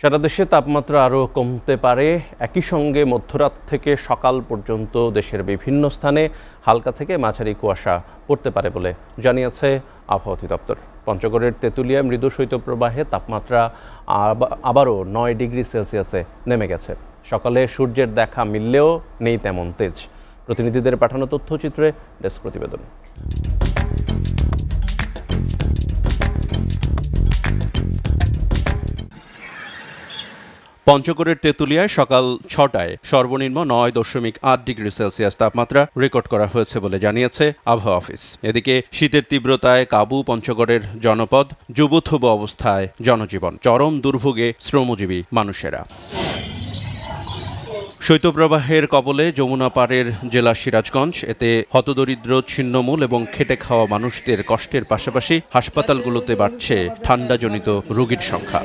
সারা দেশে তাপমাত্রা আরও কমতে পারে। একই সঙ্গে মধ্যরাত থেকে সকাল পর্যন্ত দেশের বিভিন্ন স্থানে হালকা থেকে মাঝারি কুয়াশা পড়তে পারে বলে জানিয়েছে আবহাওয়া অধিদপ্তর। পঞ্চগড়ের তেঁতুলিয়ায় মৃদু শৈত্যপ্রবাহে তাপমাত্রা আবারও 9 ডিগ্রি সেলসিয়াসে নেমে গেছে। সকালে সূর্যের দেখা মিললেও নেই তেমন তেজ। প্রতিনিধিদের পাঠানো তথ্যচিত্রে ডেস্ক প্রতিবেদন। পঞ্চগড়ের তেঁতুলিয়ায় সকাল 6টায় সর্বনিম্ন 9.8 ডিগ্রি সেলসিয়াস তাপমাত্রা রেকর্ড করা হয়েছে বলে জানিয়েছে আবহাওয়া অফিস। এদিকে শীতের তীব্রতায় কাবু পঞ্চগড়ের জনপদ, যুবথুব অবস্থায় জনজীবন, চরম দুর্ভোগে শ্রমজীবী মানুষেরা। শৈত্যপ্রবাহের কবলে যমুনা পাড়ের জেলা সিরাজগঞ্জ। এতে হতদরিদ্র, ছিন্নমূল এবং খেটে খাওয়া মানুষদের কষ্টের পাশাপাশি হাসপাতালগুলোতে বাড়ছে ঠান্ডাজনিত রোগীর সংখ্যা।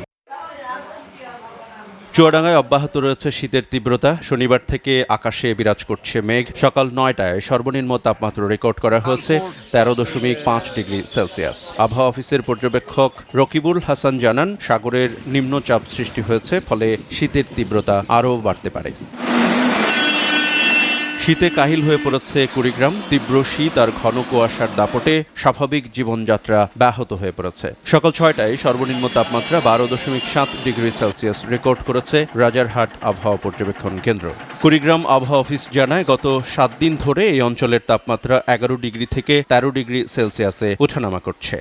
চুয়াডাঙ্গায় অব্যাহত রয়েছে শীতের তীব্রতা। শনিবার থেকে আকাশে বিরাজ করছে মেঘ। সকাল 9টায় সর্বনিম্ন তাপমাত্রা রেকর্ড করা হয়েছে 13.5 ডিগ্রি সেলসিয়াস। আবহাওয়া অফিসের পর্যবেক্ষক রকিবুল হাসান জানান, সাগরের নিম্নচাপ সৃষ্টি হয়েছে, ফলে শীতের তীব্রতা আরও বাড়তে পারে। শীতে কাহিল হয়ে পড়েছে কুড়িগ্রাম। তীব্র শীত আর ঘন কুয়াশার দাপটে স্বাভাবিক জীবনযাত্রা ব্যাহত হয়ে পড়েছে। সকাল 6টায় সর্বনিম্ন তাপমাত্রা 12.7 ডিগ্রি সেলসিয়াস রেকর্ড করেছে রাজারহাট আবহাওয়া পর্যবেক্ষণ কেন্দ্র। কুড়িগ্রাম আবহাওয়া অফিস জানায়, গত 7 দিন ধরে এই অঞ্চলের তাপমাত্রা 11 ডিগ্রি থেকে 13 ডিগ্রি সেলসিয়াসে ওঠানামা করছে।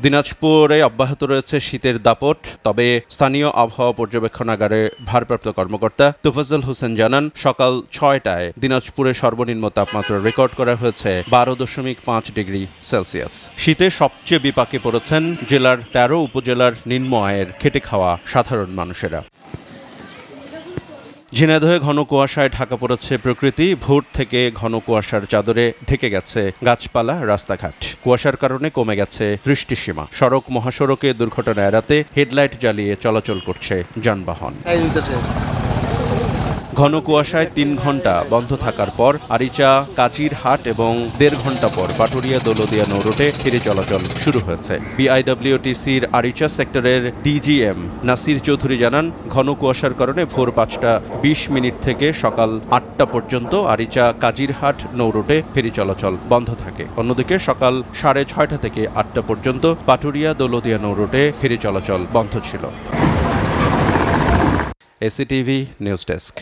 দিনাজপুরে অব্যাহত রয়েছে শীতের দাপট। তবে স্থানীয় আবহাওয়া পর্যবেক্ষণাগারের ভারপ্রাপ্ত কর্মকর্তা তোফাজ্জল হোসেন জানান, সকাল 6টায় দিনাজপুরে সর্বনিম্ন তাপমাত্রা রেকর্ড করা হয়েছে 12.5 ডিগ্রি সেলসিয়াস। শীতে সবচেয়ে বিপাকে পড়েছেন জেলার 13 উপজেলার নিম্ন আয়ের খেটে খাওয়া সাধারণ মানুষেরা। ঝিনাইদহে ঘন কুয়াশায় ঢাকা পড়েছে প্রকৃতি। ভোর থেকে ঘন কুয়াশার চাদরে ঢেকে গেছে গাছপালা, রাস্তাঘাট। কুয়াশার কারণে কমে গেছে দৃষ্টিসীমা। সড়ক মহাসড়কে দুর্ঘটনা এড়াতে হেডলাইট জ্বালিয়ে চলাচল করছে যানবাহন। ঘন কুয়াশায় 3 ঘন্টা বন্ধ থাকার পর আরিচা কাজিরহাট এবং 1.5 ঘন্টা পর পাটুরিয়া দৌলদিয়া নৌরুটে ফেরি চলাচল শুরু হয়েছে। বিআইডব্লিউটিসির আরিচা সেক্টরের ডিজিএম নাসির চৌধুরী জানান, ঘন কুয়াশার কারণে ভোর 5:20 থেকে সকাল 8টা পর্যন্ত আরিচা কাজিরহাট নৌরুটে ফেরি চলাচল বন্ধ থাকে। অন্যদিকে সকাল 6:30 থেকে 8টা পর্যন্ত পাটুরিয়া দৌলদিয়া নৌরুটে ফেরি চলাচল বন্ধ ছিল। এসিটিভি নিউজ ডেস্ক।